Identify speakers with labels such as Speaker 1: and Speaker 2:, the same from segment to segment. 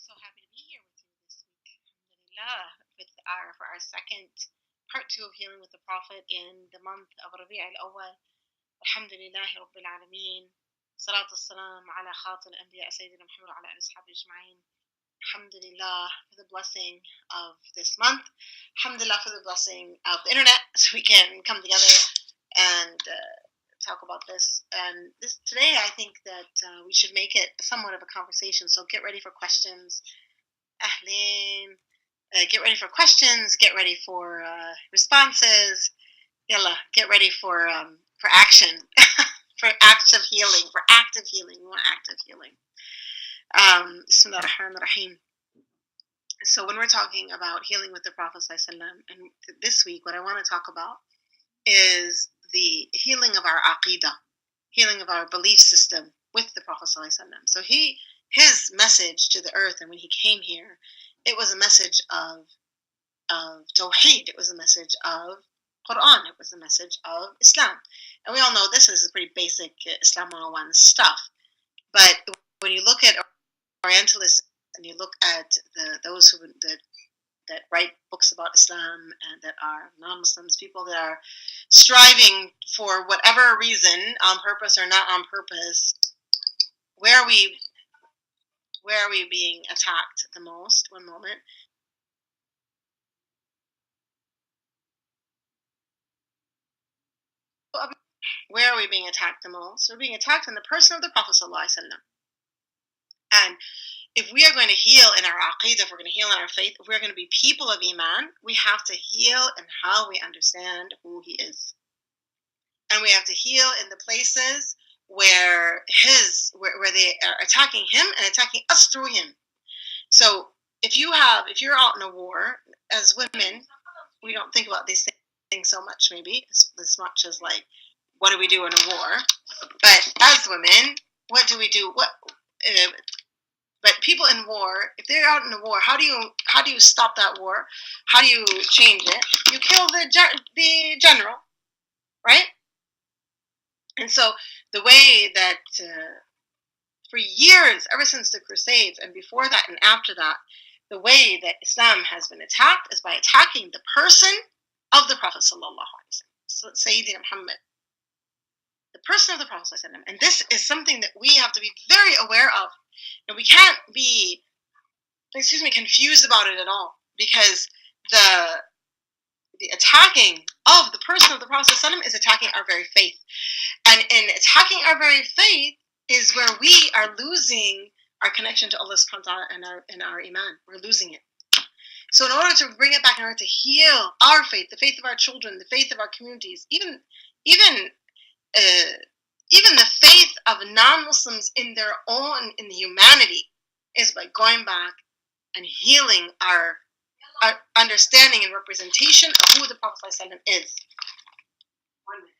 Speaker 1: So happy to be here with you this week, alhamdulillah, for our second part two of healing with the Prophet in the month of Rabi al Awwal. Alhamdulillah Rabbil Alameen. Salatu salam ala khatam al-anbiya Sayyidina Muhammad wa ala alihi ashabihi ajma'in. Alhamdulillah for the blessing of this month. Alhamdulillah for the blessing of the internet, so we can come together and talk about this. And today, I think that we should make it somewhat of a conversation. So get ready for questions. Ahleen. Get ready for questions. Get ready for responses. Yalla. Get ready for action. For active healing. For active healing. We want active healing. Bismillah ar-Rahman ar-Rahim. So when we're talking about healing with the Prophet ﷺ, and this week what I want to talk about is the healing of our aqidah, healing of our belief system with the Prophet ﷺ. So his message to the earth, and when he came here, it was a message of Tawheed. It was a message of Quran. It was a message of Islam. And we all know this is pretty basic Islam 101 stuff. But when you look at Orientalists and you look at those that write books about Islam and that are non-Muslims, people that are striving for whatever reason, on purpose or not on purpose, where are we being attacked the most? One moment. Where are we being attacked the most? We're being attacked in the person of the Prophet ﷺ. And if we are going to heal in our aqidah, if we're going to heal in our faith, if we're going to be people of Iman, we have to heal in how we understand who he is. And we have to heal in the places where they are attacking him and attacking us through him. So if you're out in a war, as women, we don't think about these things so much, maybe as much as like, what do we do in a war? But as women, what do we do? But people in war, if they're out in a war, how do you stop that war? How do you change it? You kill the general, right? And so the way that for years, ever since the Crusades and before that and after that, the way that Islam has been attacked is by attacking the person of the Prophet sallallahu alaihi wasallam, Sayyidina Muhammad, the person of the Prophet sallallahu alaihi wasallam. And this is something that we have to be very aware of. And we can't be, confused about it at all, because the attacking of the person of the Prophet ﷺ is attacking our very faith. And in attacking our very faith is where we are losing our connection to Allah subhanahu wa ta'ala and our iman. We're losing it. So in order to bring it back, in order to heal our faith, the faith of our children, the faith of our communities, even the faith of non-Muslims in the humanity, is by going back and healing our understanding and representation of who the Prophet ﷺ is. 1 minute.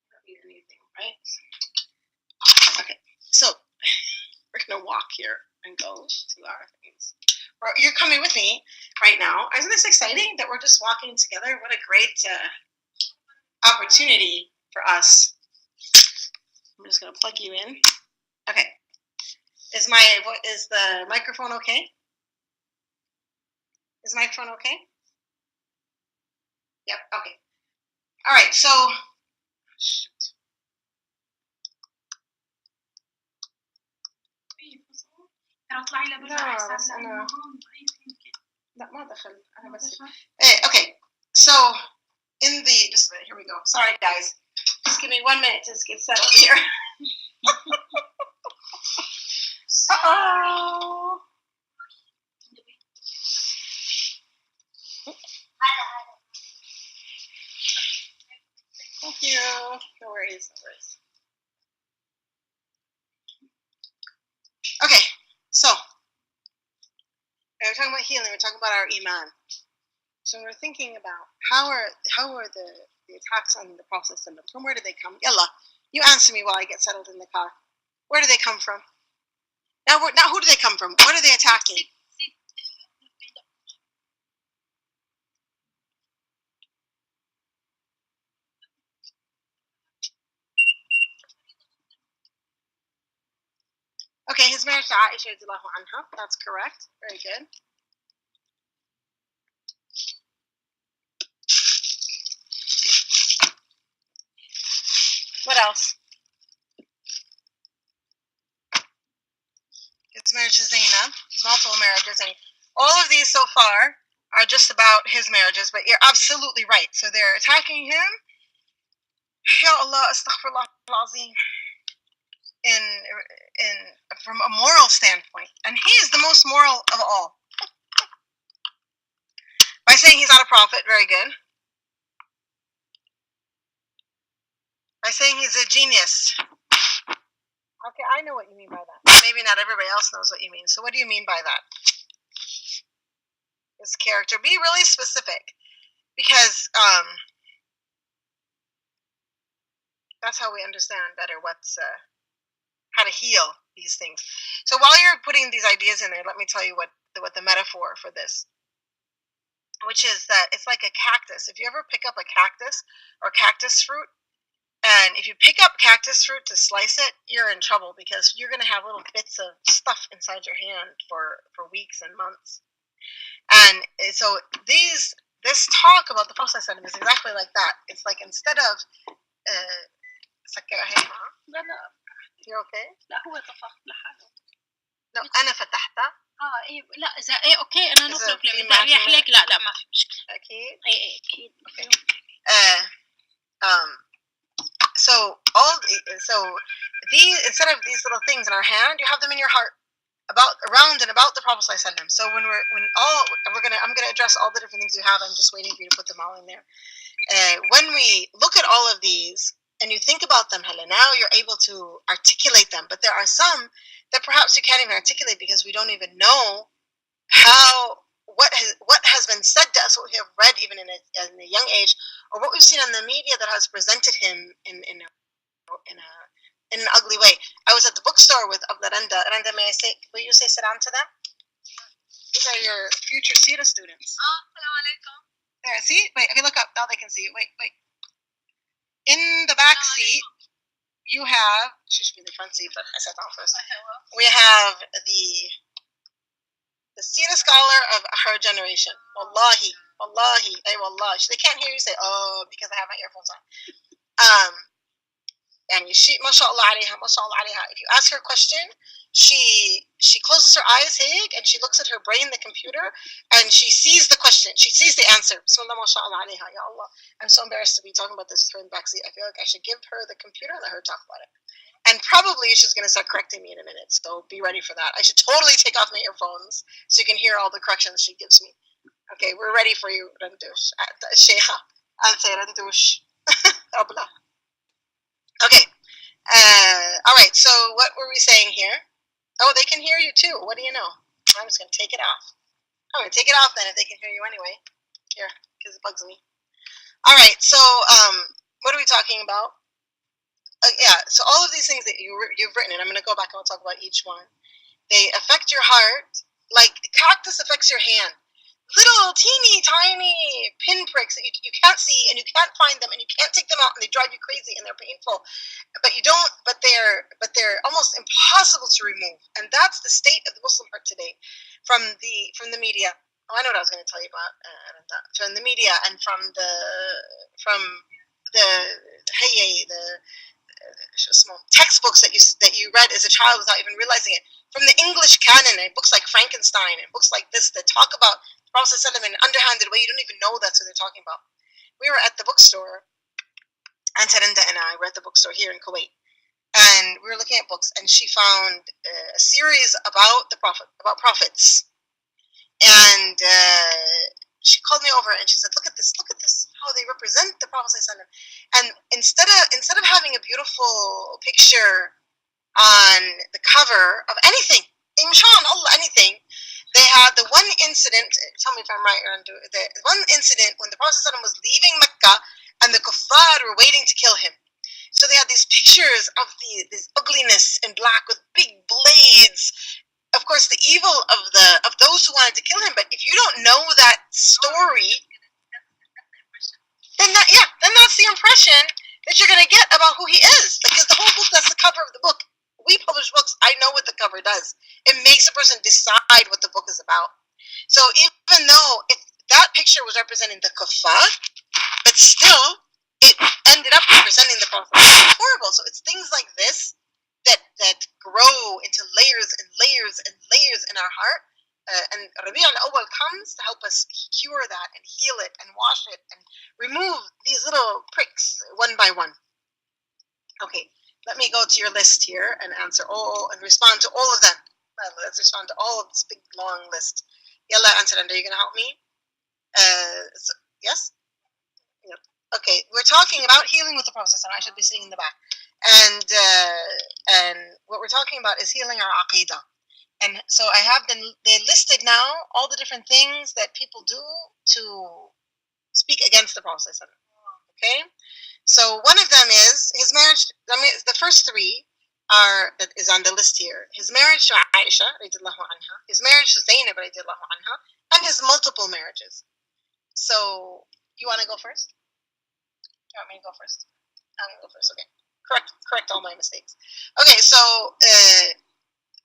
Speaker 1: I don't need anything, right? Okay, so we're going to walk here and go to our things. You're coming with me right now. Isn't this exciting that we're just walking together? What a great opportunity for us. I'm just going to plug you in. Okay. Is the microphone okay? Is the microphone okay? Yep, okay. All right, so okay. So here we go. Sorry guys. Just give me 1 minute to just get settled here. Uh-oh. Thank you. No worries. Okay, so we're talking about healing. We're talking about our iman. So we're thinking about how are the attacks on the Prophet ﷺ, from where do they come? Yalla, you answer me while I get settled in the car. Where do they come from? Now who do they come from? What are they attacking? Okay, his marriage to Aisha radiallahu anha. That's correct. Very good. What else? His marriage to Zainab. His multiple marriages. And all of these so far are just about his marriages, but you're absolutely right. So they're attacking him. Ya Allah, astaghfirullah al-azim. In from a moral standpoint, and he is the most moral of all. By saying he's not a prophet, very good. By saying he's a genius. Okay, I know what you mean by that. Maybe not everybody else knows what you mean. So what do you mean by that? His character. Be really specific. Because that's how we understand better what's how to heal these things. So while you're putting these ideas in there, let me tell you what the metaphor for this, which is that it's like a cactus. If you ever pick up a cactus or cactus fruit, and if you pick up cactus fruit to slice it, you're in trouble because you're going to have little bits of stuff inside your hand for weeks and months. And so this talk about the Prophet is exactly like that. It's like instead of you're okay?
Speaker 2: لا هو طفح لحاله.
Speaker 1: No, أنا فتحتها.
Speaker 2: ايه لا اذا ايه اوكي انا نطلب لما اريح لك لا ما في مشكله.
Speaker 1: اكيد.
Speaker 2: ايه اكيد.
Speaker 1: So these, instead of these little things in our hand, you have them in your heart, around and about the Prophet ﷺ. So I'm gonna address all the different things you have. I'm just waiting for you to put them all in there. When we look at all of these and you think about them, Helen, now you're able to articulate them. But there are some that perhaps you can't even articulate because we don't even know what has been said to us, what we have read even in a young age, or what we've seen on the media that has presented him in an ugly way. I was at the bookstore with Randa. Randa, will you say salam to them? These are your future Sira students.
Speaker 2: Assalamu alaikum.
Speaker 1: There, see? Wait, okay, look up. Now they can see it. Wait. In the back seat, you have, she should be in the front seat, but I sat down first. We have the Sira scholar of her generation. Wallahi. Ay wallahi. They can't hear you say, oh, because I have my earphones on. And she, mashallah alayha, if you ask her a question, she closes her eyes, and she looks at her brain, the computer, and she sees the question, she sees the answer. Bismillah, mashallah alayha, ya Allah. I'm so embarrassed to be talking about this with her in the backseat. I feel like I should give her the computer and let her talk about it. And probably she's going to start correcting me in a minute, so be ready for that. I should totally take off my earphones so you can hear all the corrections she gives me. Okay, we're ready for you, Randush. Sheikha. Anse Randush. Abla. Okay. All right. So what were we saying here? Oh, they can hear you too. What do you know? I'm just gonna take it off. I'm gonna take it off then if they can hear you anyway. Here, because it bugs me. All right. So what are we talking about? Yeah. So all of these things that you've written, and I'm gonna go back and we'll talk about each one. They affect your heart like cactus affects your hand. Little teeny tiny pinpricks that you can't see and you can't find them and you can't take them out and they drive you crazy and they're painful, but they're almost impossible to remove. And that's the state of the Muslim heart today, from the media. Oh, I know what I was going to tell you about. From the media and from the textbooks that you read as a child without even realizing it. From the English canon and books like Frankenstein and books like this that talk about the Prophet ﷺ in an underhanded way, you don't even know that's what they're talking about. We were at the bookstore, Aunt Randa and I were at the bookstore here in Kuwait, and we were looking at books, and she found a series about the Prophet, about prophets, and she called me over and she said, look at this, how they represent the Prophet ﷺ. And instead of having a beautiful picture on the cover of anything, anything, they had the one incident, tell me if I'm right, the one incident when the Prophet ﷺ was leaving Mecca and the kuffar were waiting to kill him. So they had these pictures of this ugliness in black with big blades. Of course, the evil of those who wanted to kill him. But if you don't know that story, then that's the impression that you're going to get about who he is. Because the whole book, that's the cover of the book. We publish books. I know what the cover does. person decide what the book is about. So even though if that picture was representing the kuffar, but still it ended up representing the Prophet. It's horrible. So it's things like this that grow into layers and layers and layers in our heart. And Rabi al Awwal comes to help us cure that and heal it and wash it and remove these little pricks one by one. Okay, let me go to your list here and answer all and respond to all of them. Well, let's respond to all of this big long list. Yalla, Anse Tamara, are you going to help me? Yes? Yep. Okay, we're talking about healing with the process, and I should be sitting in the back. And what we're talking about is healing our aqidah. And so I have they listed now all the different things that people do to speak against the Prophet. Okay, so one of them is his marriage. I mean, the first three are that is on the list here. His marriage to Aisha, anha, his marriage to Zainab, anha, and his multiple marriages. So you want to go first? You want me to go first? I'm gonna go first. Okay, correct all my mistakes. Okay, so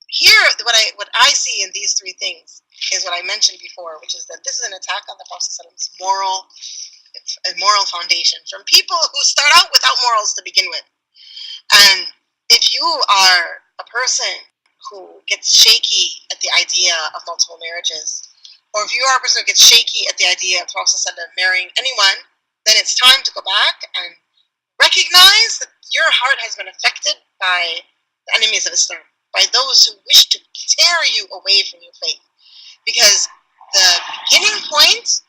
Speaker 1: here what I see in these three things is what I mentioned before, which is that this is an attack on the Prophet's moral foundation from people who start out without morals to begin with. And if you are a person who gets shaky at the idea of multiple marriages, or if you are a person who gets shaky at the idea of Prophet marrying anyone, then it's time to go back and recognize that your heart has been affected by the enemies of Islam, by those who wish to tear you away from your faith. Because the beginning point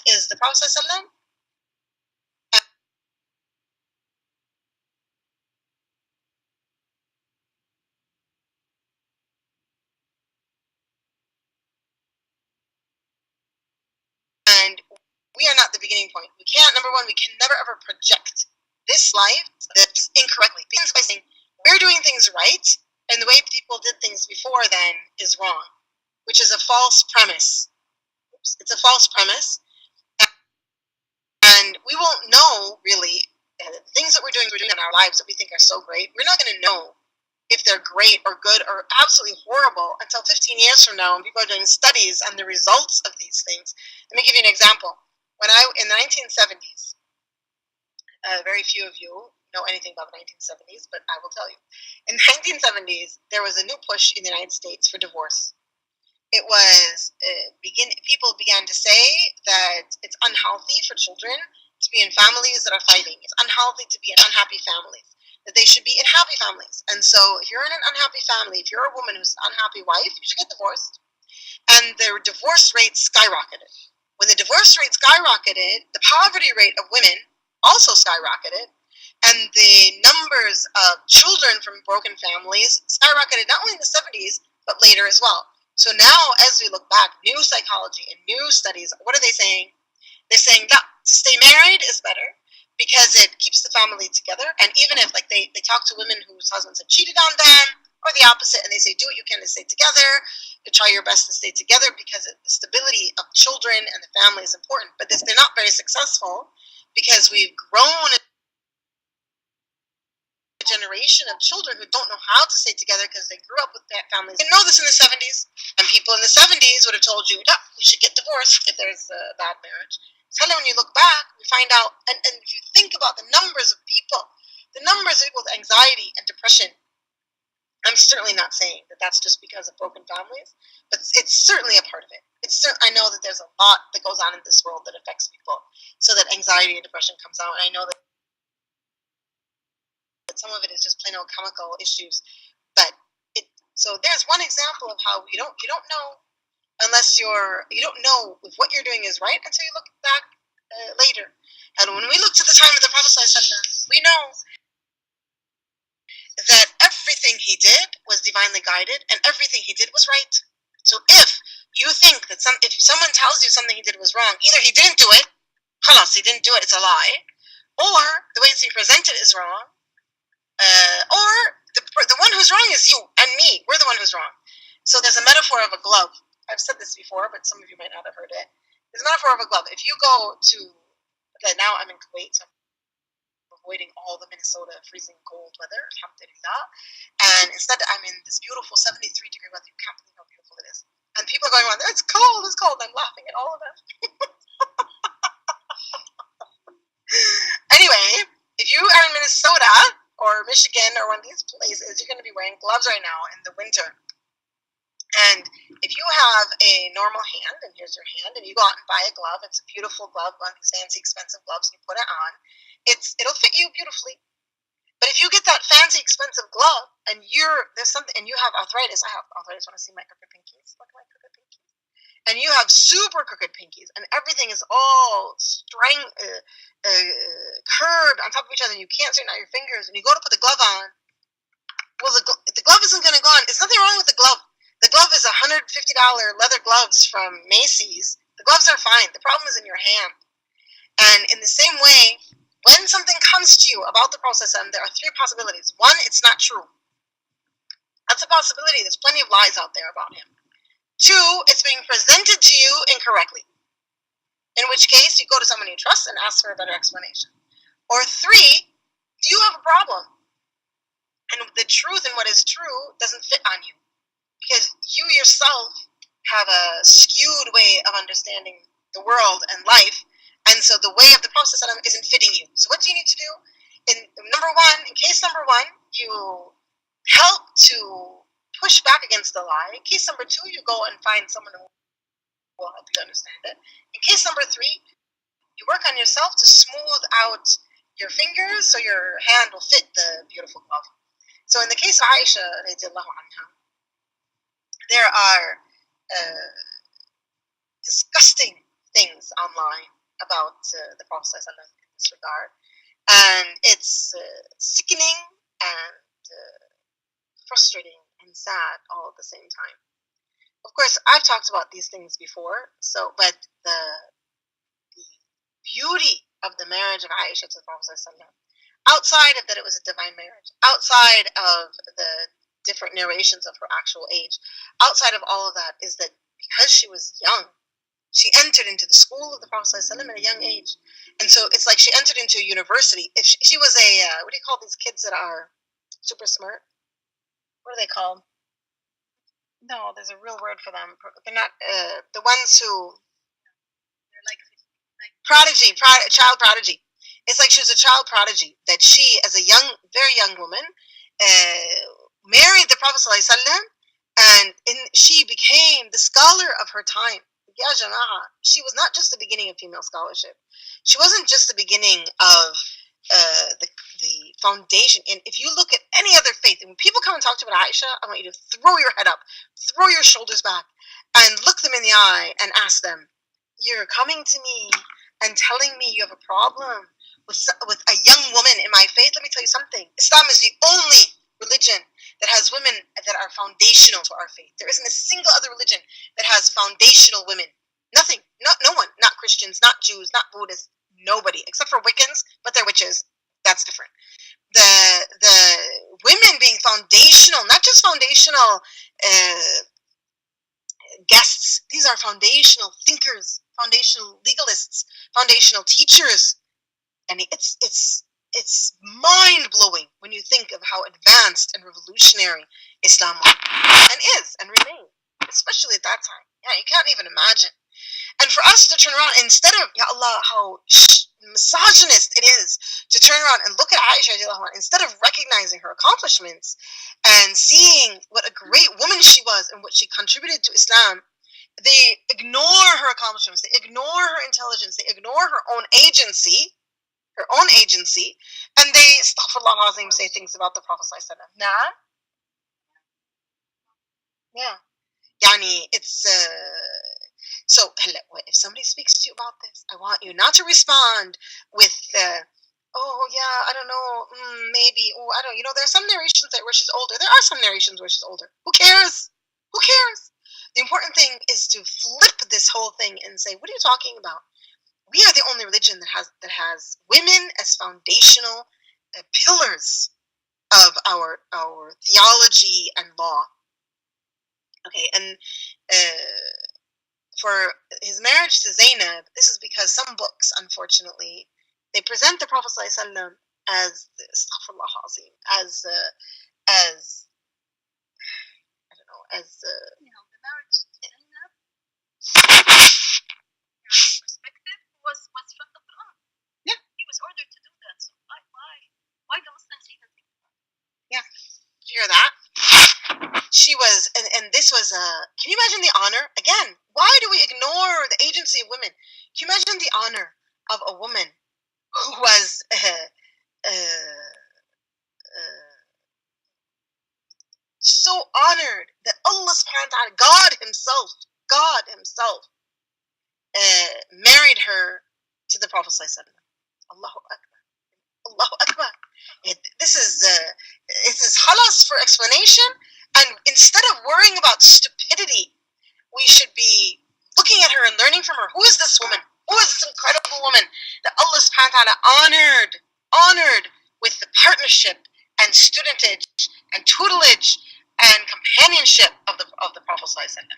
Speaker 1: is the Prophet ﷺ, and we are not the beginning point. We can't, number one, we can never ever project this life that's incorrectly. Begins by saying we're doing things right, and the way people did things before then is wrong, which is a false premise. It's a false premise. And we won't know, really, things that we're doing in our lives that we think are so great. We're not going to know if they're great or good or absolutely horrible until 15 years from now when people are doing studies on the results of these things. Let me give you an example. In the 1970s, very few of you know anything about the 1970s, but I will tell you. In the 1970s, there was a new push in the United States for divorce. It was people began to say that it's unhealthy for children to be in families that are fighting. It's unhealthy to be in unhappy families, that they should be in happy families. And so if you're in an unhappy family, if you're a woman who's an unhappy wife, you should get divorced. And the divorce rate skyrocketed. When the divorce rate skyrocketed, the poverty rate of women also skyrocketed. And the numbers of children from broken families skyrocketed not only in the 70s, but later as well. So now, as we look back, new psychology and new studies, what are they saying? They're saying that to stay married is better because it keeps the family together. And even if they talk to women whose husbands have cheated on them, or the opposite, and they say, do what you can to stay together, to try your best to stay together because the stability of children and the family is important. But they're not very successful because we've grown generation of children who don't know how to stay together because they grew up with that families. They didn't know this in the 70s, and people in the 70s would have told you, no, you should get divorced if there's a bad marriage. So when you look back, we find out, and if you think about the numbers of people with anxiety and depression, I'm certainly not saying that that's just because of broken families, but it's certainly a part of it. I know that there's a lot that goes on in this world that affects people, so that anxiety and depression comes out, and I know that some of it is just plain old chemical issues, but so there's one example of how you don't know unless you don't know if what you're doing is right until you look back later. And when we look to the time of the Prophet ﷺ, we know that everything he did was divinely guided and everything he did was right. So if you think that if someone tells you something he did was wrong, either he didn't do it, khalas, he didn't do it, it's a lie, or the way it's being presented is wrong, or the one who's wrong is you and me. We're the one who's wrong. So there's a metaphor of a glove. I've said this before, but some of you might not have heard it. There's a metaphor of a glove. If you go to, now I'm in Kuwait, so I'm avoiding all the Minnesota freezing cold weather, alhamdulillah.
Speaker 3: And instead, I'm in this beautiful 73-degree weather. You can't believe how beautiful it is. And people are going around, it's cold, it's cold. I'm laughing at all of it. Anyway, if you are in Minnesota or Michigan or one of these places, you're going to be wearing gloves right now in the winter. And if you have a normal hand, and here's your hand, and you go out and buy a glove, it's a beautiful glove, one of these fancy, expensive gloves, and you put it on, it'll fit you beautifully. But if you get that fancy, expensive glove, and there's something, and you have arthritis, I have arthritis. Want to see my crooked pinkies? Look at my crooked pinkies. And you have super crooked pinkies, and everything is all curved on top of each other, and you can't straighten out your fingers, and you go to put the glove on. Well, the glove isn't going to go on. There's nothing wrong with the glove. The glove is $150 leather gloves from Macy's. The gloves are fine. The problem is in your hand. And in the same way, when something comes to you about the Prophet, there are three possibilities. One, it's not true. That's a possibility. There's plenty of lies out there about him. Two, it's being presented to you incorrectly. In which case, you go to someone you trust and ask for a better explanation. Or three, do you have a problem? And the truth and what is true doesn't fit on you. Because you yourself have a skewed way of understanding the world and life, and so the way of the Prophet isn't fitting you. So what do you need to do? In case number one, you help to push back against the lie. In case number two, you go and find someone who will help you understand it. In case number three, you work on yourself to smooth out your fingers so your hand will fit the beautiful glove. So in the case of Aisha, radiallahu anha, there are disgusting things online about the Prophet in this regard. And it's sickening and frustrating and sad all at the same time. Of course, I've talked about these things before, but the beauty of the marriage of Aisha to the Prophet, outside of that it was a divine marriage, outside of the different narrations of her actual age, outside of all of that, is that because she was young, she entered into the school of the Prophet at a young age. And so it's like she entered into a university. If she was what do you call these kids that are super smart? What are they called? No, there's a real word for them. They're not the ones who... They're like prodigy, child prodigy. It's like she was a child prodigy, that she, as a very young woman, married the Prophet ﷺ, and she became the scholar of her time. Ya Jama'ah, she was not just the beginning of female scholarship. She wasn't just the beginning of the foundation. And if you look at any other faith, and when people come and talk to you about Aisha, I want you to throw your head up, throw your shoulders back, and look them in the eye and ask them, you're coming to me and telling me you have a problem with a young woman in my faith? Let me tell you something. Islam is the only religion that has women that are foundational to our faith. There isn't a single other religion that has foundational women. Nothing. No one. Not Christians, not Jews, not Buddhists. Nobody. Except for Wiccans, but they're witches. That's different. The women being foundational, not just foundational guests. These are foundational thinkers, foundational legalists, foundational teachers. And it's mind-blowing when you think of how advanced and revolutionary Islam was and is and remains, especially at that time. Yeah, you can't even imagine. And for us to turn around, instead of, ya Allah, how misogynist it is to turn around and look at Aisha, instead of recognizing her accomplishments and seeing what a great woman she was and what she contributed to Islam, they ignore her accomplishments, they ignore her intelligence, they ignore her own agency, and they, astaghfirullah al-azim, say things about the Prophet. Nah? Yeah. Yani, it's... So, if somebody speaks to you about this, I want you not to respond with, oh, yeah, I don't know, maybe, oh, I don't, there are some narrations where she's older. There are some narrations where she's older. Who cares? Who cares? The important thing is to flip this whole thing and say, what are you talking about? We are the only religion that has women as foundational pillars of our theology and law. Okay, and for his marriage to Zainab, this is because some books, unfortunately, they present the Prophet ﷺ as, astaghfirullah azim, as as
Speaker 2: the marriage perspective was from the Quran.
Speaker 3: Yeah.
Speaker 2: He was ordered to do that. So why the Muslims even think about it?
Speaker 3: Yeah. Did you hear that? She was, and this was, can you imagine the honor? Again, why do we ignore the agency of women? Can you imagine the honor of a woman who was so honored that Allah subhanahu wa ta'ala, God himself, married her to the Prophet sallallahu alaihi wasallam. Allahu Akbar. Allahu Akbar. This is halas for explanation. And instead of worrying about stupidity, we should be looking at her and learning from her. Who is this woman? Who is this incredible woman that Allah subhanahu wa ta'ala honored with the partnership and studentage and tutelage and companionship of the Prophet sallallahu alaihi wasallam?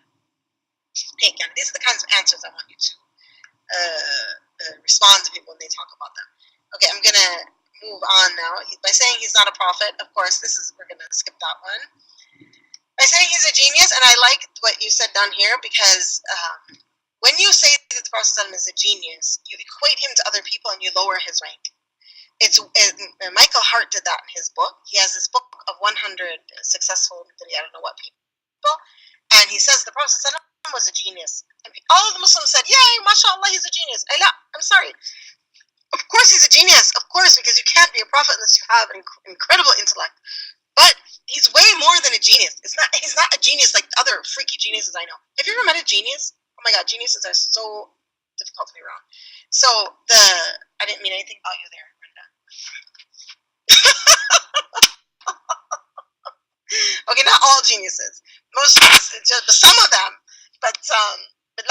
Speaker 3: Okay, again, these are the kinds of answers I want you to respond to people when they talk about them. Okay, I'm gonna move on now by saying he's not a prophet. Of course, we're gonna skip that one. By saying he's a genius, and I like what you said down here because when you say that the Prophet ﷺ is a genius, you equate him to other people and you lower his rank. Michael Hart did that in his book. He has this book of 100 successful, I don't know what people, and he says the Prophet ﷺ was a genius. And all of the Muslims said, "Yay, mashallah, he's a genius." I'm sorry. Of course he's a genius. Of course, because you can't be a prophet unless you have an incredible intellect. But he's way more than a genius. He's not a genius like the other freaky geniuses I know. Have you ever met a genius? Oh my God, geniuses are so difficult to be around. So I didn't mean anything about you there, Brenda. Okay, not all geniuses. Most geniuses, just some of them. But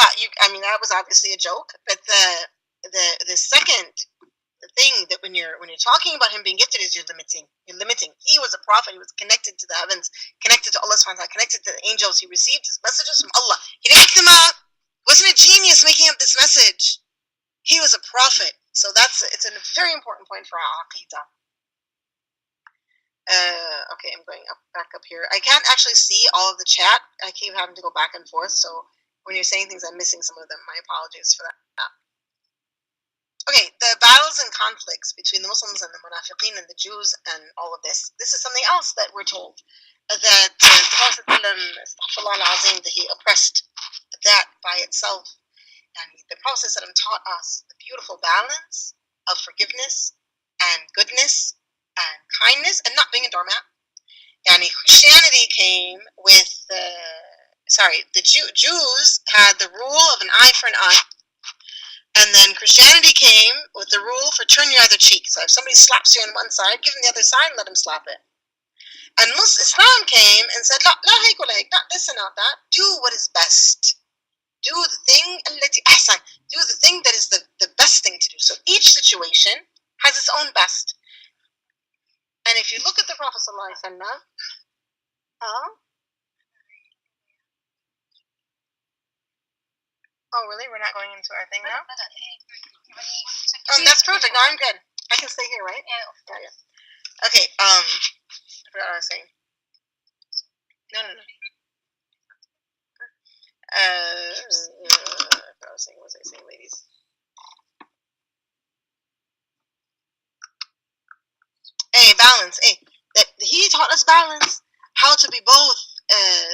Speaker 3: not you. I mean, that was obviously a joke. But the second thing that when you're talking about him being gifted is you're limiting. He was a prophet. He was connected to the heavens, connected to Allah subhanahu wa ta'ala, connected to the angels. He received his messages from Allah. He didn't make them up. Wasn't a genius making up this message. He was a prophet. So it's a very important point for our aqidah. Okay, I'm going back up here. I can't actually see all of the chat. I keep having to go back and forth. So when you're saying things, I'm missing some of them. My apologies for that. Okay, the battles and conflicts between the Muslims and the Munafiqeen and the Jews and all of this. This is something else that we're told. That the Prophet that he oppressed that by itself. And the Prophet taught us the beautiful balance of forgiveness and goodness and kindness and not being a doormat. And Christianity came with the Jews had the rule of an eye for an eye. And then Christianity came with the rule for turn your other cheek. So if somebody slaps you on one side, give them the other side and let them slap it. And Islam came and said, not this and not that. Do what is best. Do the thing do the thing that is the best thing to do. So each situation has its own best. And if you look at the Prophet ﷺ, oh, really? We're not going into our thing now? That's perfect. No, I'm good. I can stay here, right? Yeah. Okay, I forgot what I was saying. No. What was I saying, ladies? Balance. That he taught us balance. How to be both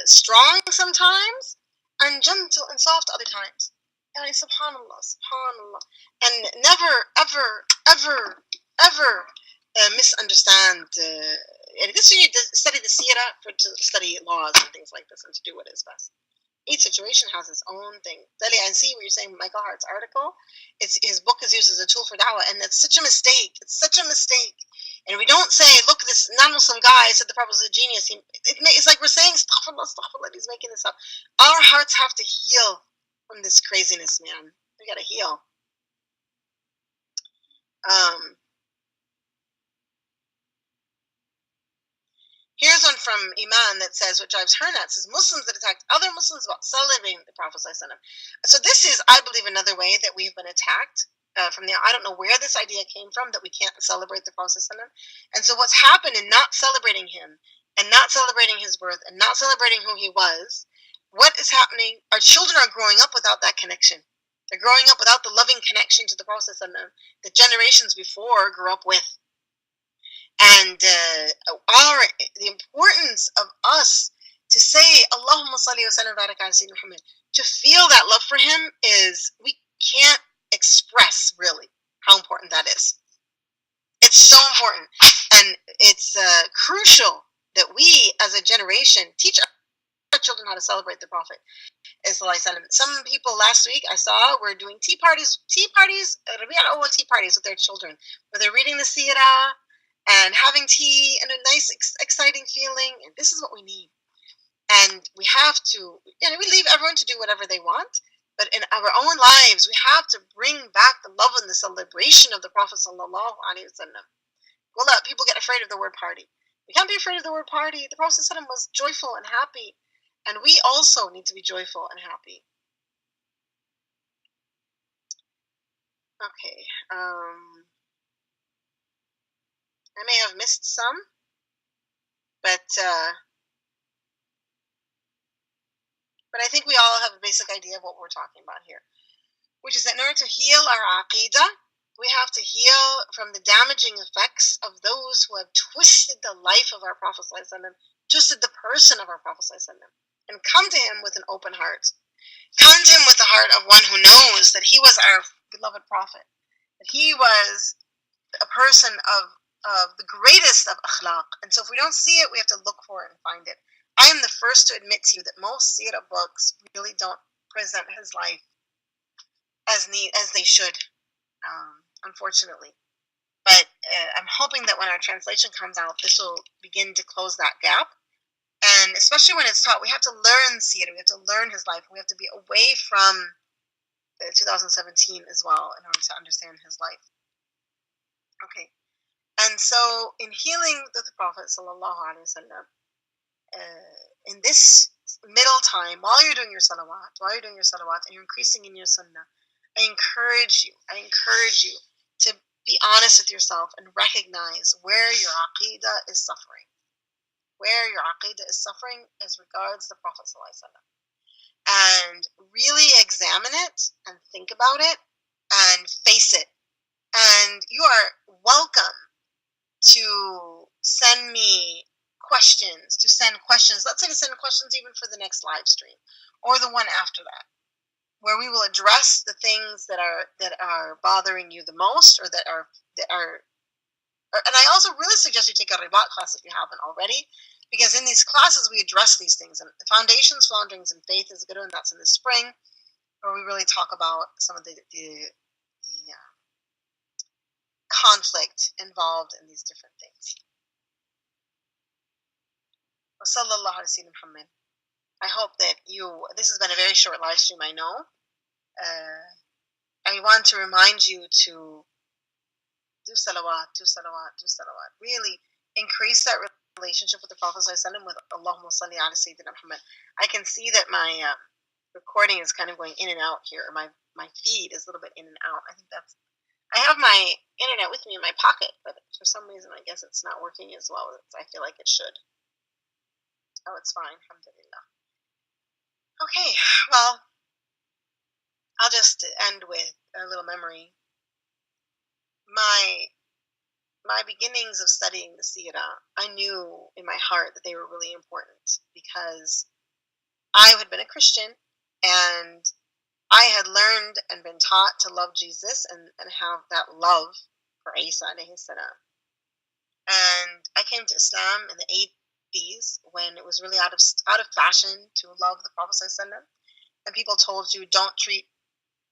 Speaker 3: strong sometimes and gentle and soft other times. Subhanallah. And never, ever misunderstand. And this you need to study the seerah to study laws and things like this and to do what is best. Each situation has its own thing. Delia, and see what you're saying, Michael Hart's article. His book is used as a tool for da'wah, and that's such a mistake. It's such a mistake. And we don't say, look, this non-Muslim guy said the Prophet was a genius. It's like we're saying, astaghfirullah, he's making this up. Our hearts have to heal from this craziness, man. We gotta heal. Here's one from Iman that says, what drives her nuts is Muslims that attacked other Muslims about celebrating the Prophet ﷺ. So this is, I believe, another way that we've been attacked. I don't know where this idea came from that we can't celebrate the Prophet ﷺ. And so what's happened in not celebrating him and not celebrating his birth and not celebrating who he was, what is happening? Our children are growing up without that connection. They're growing up without the loving connection to the Prophet the generations before grew up with. And the importance of us to say Allahumma salli wa sallam barak ala Sayyidina Muhammad, to feel that love for him, is, we can't express really how important that is. It's so important, and it's crucial that we as a generation teach our children how to celebrate the Prophet. Some people last week I saw were doing tea parties, Rabi al Awwal tea parties with their children, where they're reading the seerah and having tea and a nice, exciting feeling. And this is what we need. And we have to, we leave everyone to do whatever they want, but in our own lives, we have to bring back the love and the celebration of the Prophet sallallahu alaihi wasallam. We'll let people get afraid of the word party. We can't be afraid of the word party. The Prophet sallallahu was joyful and happy, and we also need to be joyful and happy. Okay. I may have missed some, but I think we all have a basic idea of what we're talking about here, which is that in order to heal our aqidah, we have to heal from the damaging effects of those who have twisted the life of our Prophet ﷺ, twisted the person of our Prophet ﷺ, and come to him with an open heart. Come to him with the heart of one who knows that he was our beloved Prophet, that he was a person of the greatest of akhlaq. And so if we don't see it, we have to look for it and find it. I am the first to admit to you that most seerah books really don't present his life as they should, unfortunately. But I'm hoping that when our translation comes out, this will begin to close that gap. And especially when it's taught, we have to learn seerah, we have to learn his life, we have to be away from 2017 as well in order to understand his life. Okay. And so in healing the Prophet sallallahu alaihi wasallam, in this middle time, while you're doing your salawat, and you're increasing in your sunnah, I encourage you to be honest with yourself and recognize where your aqidah is suffering. Where your aqidah is suffering as regards the Prophet sallallahu alaihi wasallam. And really examine it and think about it and face it. And you are welcome to send me questions, let's say to send questions even for the next live stream or the one after that, where we will address the things that are bothering you the most, or that are and I also really suggest you take a Ribaat class if you haven't already, because in these classes we address these things. And the Foundations, Flounderings, and Faith is a good one. That's in the spring, where we really talk about some of the conflict involved in these different things. I hope that this has been a very short live stream, I know. I want to remind you to do salawat. Really increase that relationship with the Prophet ﷺ, with Allahumma salli ala Sayyidina Muhammad. I can see that my recording is kind of going in and out here. Or my feed is a little bit in and out. I have my internet with me in my pocket, but for some reason I guess it's not working as well as I feel like it should. Oh, it's fine. Alhamdulillah. Okay, well, I'll just end with a little memory. My beginnings of studying the seerah, I knew in my heart that they were really important, because I had been a Christian and I had learned and been taught to love Jesus and have that love for Isa alayhi salam. And I came to Islam in the 80s, when it was really out of fashion to love the Prophet ﷺ, and people told you don't treat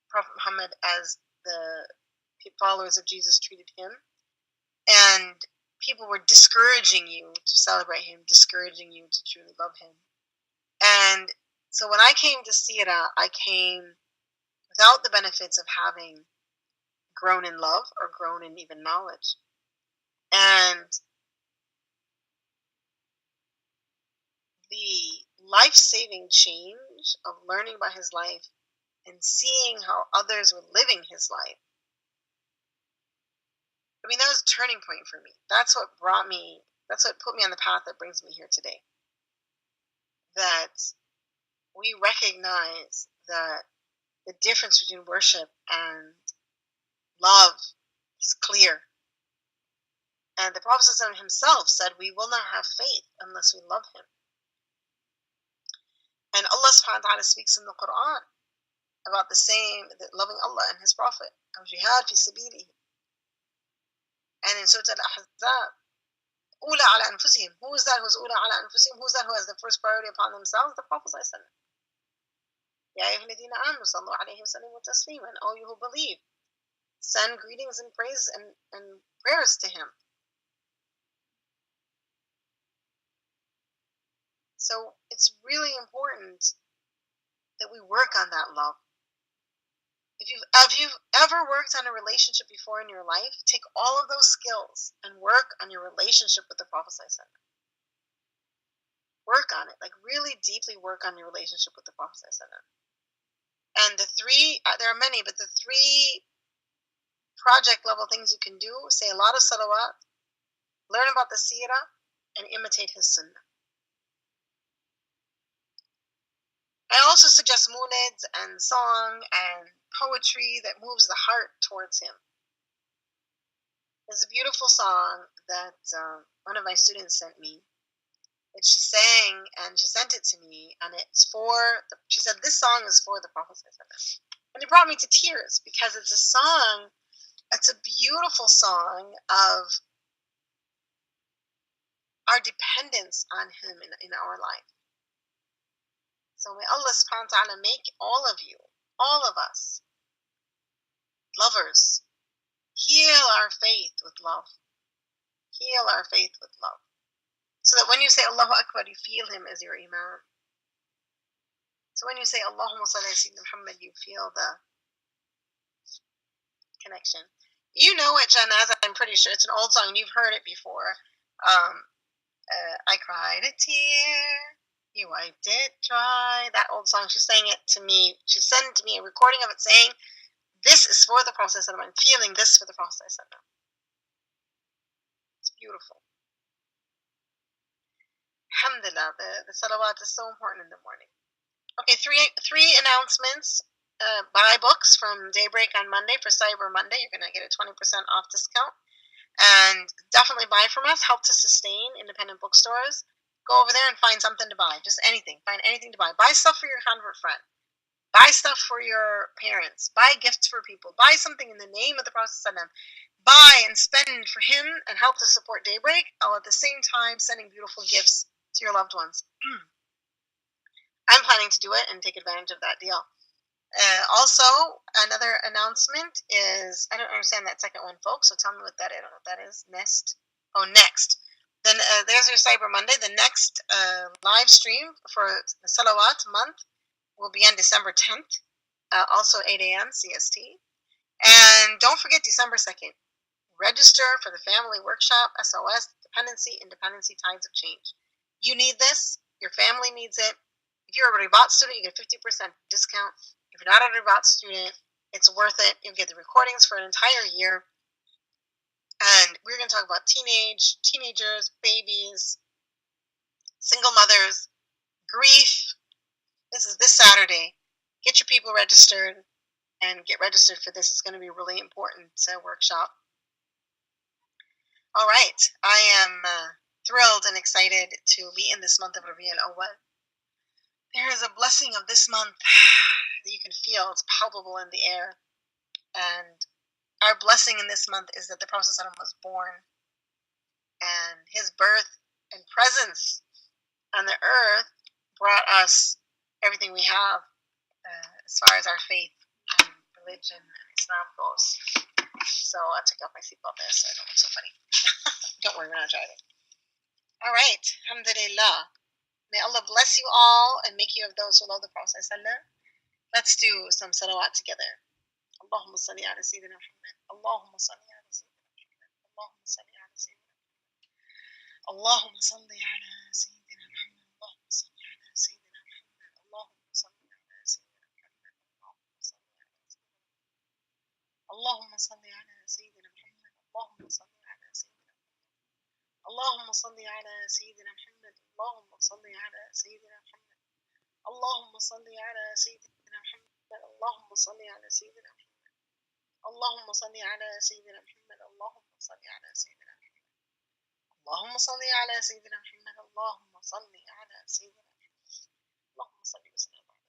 Speaker 3: Prophet Muhammad as the followers of Jesus treated him, and people were discouraging you to celebrate him, discouraging you to truly love him. And so when I came to seerah, I came without the benefits of having grown in love or grown in even knowledge. And the life-saving change of learning about his life and seeing how others were living his life, I mean, that was a turning point for me. That's what brought me That's what put me on the path that brings me here today. That we recognize that the difference between worship and love is clear. And the Prophet himself said, we will not have faith unless we love him. And Allah subhanahu wa ta'ala speaks in the Quran about the same, that loving Allah and his Prophet. Jihad fi sabilihi. And in Surah Al-Ahzab, Ula ala anfusihim. Who is that who's Ula ala anfusihim? Who is that who has the first priority upon themselves? The Prophet sallallahu alaihi wasallam. Ya ayyuhalladhina amanu sallu alayhi wa sallimu tasliman. Oh, you who believe, send greetings and praise and prayers to him. So it's really important that we work on that love. If you've ever worked on a relationship before in your life, take all of those skills and work on your relationship with the Prophet ﷺ. Work on it, like really deeply work on your relationship with the Prophet ﷺ. And the three, there are many, but the three project level things you can do: say a lot of salawat, learn about the seerah, and imitate his sunnah. I also suggest moonids and song and poetry that moves the heart towards him. There's a beautiful song that one of my students sent me that she sang, and she sent it to me, and it's she said, this song is for the Prophet. And it brought me to tears because it's a song, it's a beautiful song of our dependence on him in our life. So may Allah subhanahu wa ta'ala make all of you, all of us, lovers, heal our faith with love. Heal our faith with love. So that when you say Allahu Akbar, you feel him as your Imam. So when you say Allahumma salli ala Sayyidina Muhammad, you feel the connection. You know it, Janaz, I'm pretty sure. It's an old song. You've heard it before. I cried a tear. You wiped it dry. That old song, she sang it to me. She sent to me a recording of it saying, this is for the Prophet. I'm feeling this for the Prophet. It's beautiful. Alhamdulillah, the salawat is so important in the morning. Okay, three announcements. Buy books from Daybreak on Monday for Cyber Monday. You're going to get a 20% off discount. And definitely buy from us. Help to sustain independent bookstores. Go over there and find something to buy. Just anything. Find anything to buy. Buy stuff for your convert friend. Buy stuff for your parents. Buy gifts for people. Buy something in the name of the Prophet. Buy and spend for him and help to support Daybreak, while at the same time sending beautiful gifts to your loved ones. I'm planning to do it and take advantage of that deal. Also, another announcement is, I don't understand that second one, folks, so tell me what that is. I don't know what that is. Next. Then there's your Cyber Monday. The next live stream for the Salawat month will be on December 10th, also 8 a.m. CST. And don't forget December 2nd. Register for the Family Workshop, SOS, Independency Tides of Change. You need this. Your family needs it. If you're a Ribaat student, you get 50% discount. If you're not a Ribaat student, it's worth it. You get the recordings for an entire year. And we're going to talk about teenagers, babies, single mothers, grief. This is this Saturday. Get your people registered and get registered for this. It's going to be a really important workshop. All right. I am thrilled and excited to be in this month of Rabi al Awwal. There is a blessing of this month that you can feel. It's palpable in the air. And our blessing in this month is that the Prophet was born, and his birth and presence on the earth brought us everything we have as far as our faith and religion and Islam goes. So I'll take off my seatbelt there so I don't look so funny. Don't worry, we're not driving. All right. Alhamdulillah. May Allah bless you all and make you of those who love the Prophet. Let's do some salawat together. اللهم صل على سيدنا محمد. اللهم صل على سيدنا محمد. اللهم صل على سيدنا محمد. اللهم صل على سيدنا محمد. اللهم صل على سيدنا محمد. اللهم صل على سيدنا محمد. اللهم صل على سيدنا محمد. اللهم صل على سيدنا محمد. اللهم صل على سيدنا محمد اللهم صل على سيدنا محمد اللهم صل على سيدنا محمد اللهم صل على سيدنا محمد اللهم صل على سيدنا محمد اللهم صل على سيدنا محمد اللهم صل على سيدنا محمد اللهم صل على سيدنا محمد اللهم صل وسلم على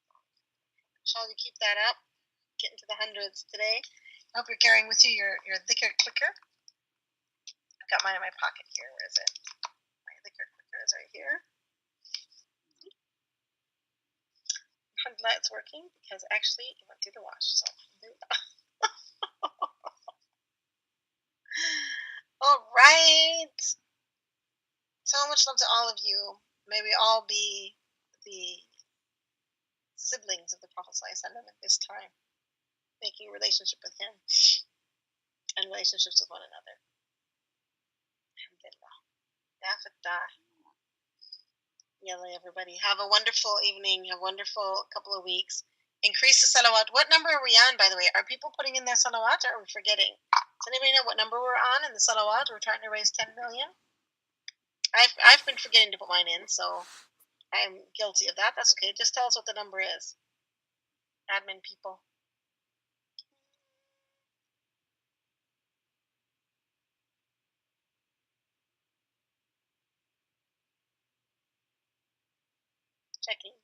Speaker 3: Shall we keep that up? Get into the hundreds today. I hope you're carrying with you your dhikr clicker. I've got mine in my pocket here. Where is it? My dhikr clicker is right here. Alhamdulillah, it's working because actually it went through the wash. So, all right. So much love to all of you. May we all be the siblings of the Prophet ﷺ at this time, making a relationship with him and relationships with one another. Alhamdulillah. Ya Fattah. Yalla, everybody. Have a wonderful evening, a wonderful couple of weeks. Increase the salawat. What number are we on, by the way? Are people putting in their salawat or are we forgetting? Does anybody know what number we're on in the salawat? We're trying to raise 10 million. I've been forgetting to put mine in, so I'm guilty of that. That's okay. Just tell us what the number is. Admin people. Checking.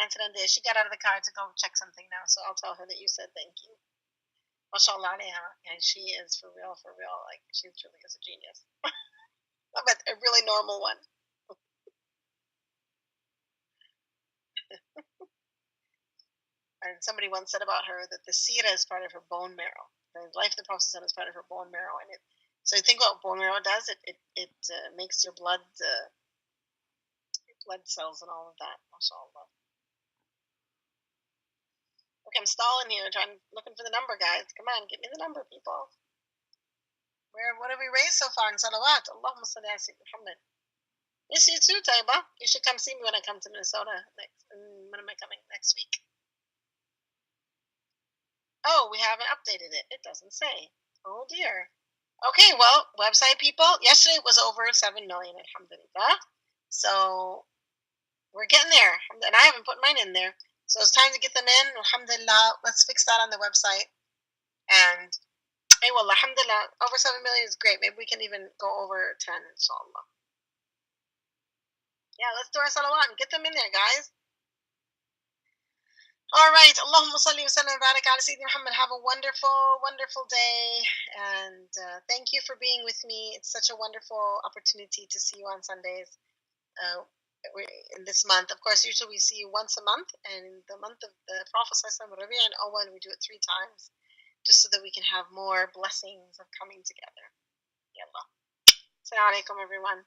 Speaker 3: Answer on this. She got out of the car to go check something now, so I'll tell her that you said thank you. MashaAllah alayha. And she is for real. Like, she truly is a genius. But a really normal one. And somebody once said about her that the seerah is part of her bone marrow. The life of the Prophet is part of her bone marrow. And so you think what bone marrow does, it makes your blood cells and all of that. MashaAllah. Okay, I'm stalling here, looking for the number, guys. Come on, give me the number, people. What have we raised so far in salawat? Allahumma salli ala Sayyidina Muhammad. Miss you too, Taiba. You should come see me when I come to Minnesota next. When am I coming? Next week? Oh, we haven't updated it. It doesn't say. Oh dear. Okay, well, website people. Yesterday it was over 7 million, alhamdulillah. So we're getting there. And I haven't put mine in there. So it's time to get them in. Alhamdulillah. Let's fix that on the website. And hey, well, alhamdulillah, over 7 million is great. Maybe we can even go over 10, inshallah. Yeah, let's do our salawat and get them in there, guys. All right. Allahumma salli wa sallam wa barak ala Sayyidina Muhammad. Have a wonderful, wonderful day. And thank you for being with me. It's such a wonderful opportunity to see you on Sundays in this month. Of course, usually we see you once a month. And in the month of the Prophet Rabi al Awwal, we do it 3 times, just so that we can have more blessings of coming together. Yallah. Assalamu alaikum, everyone.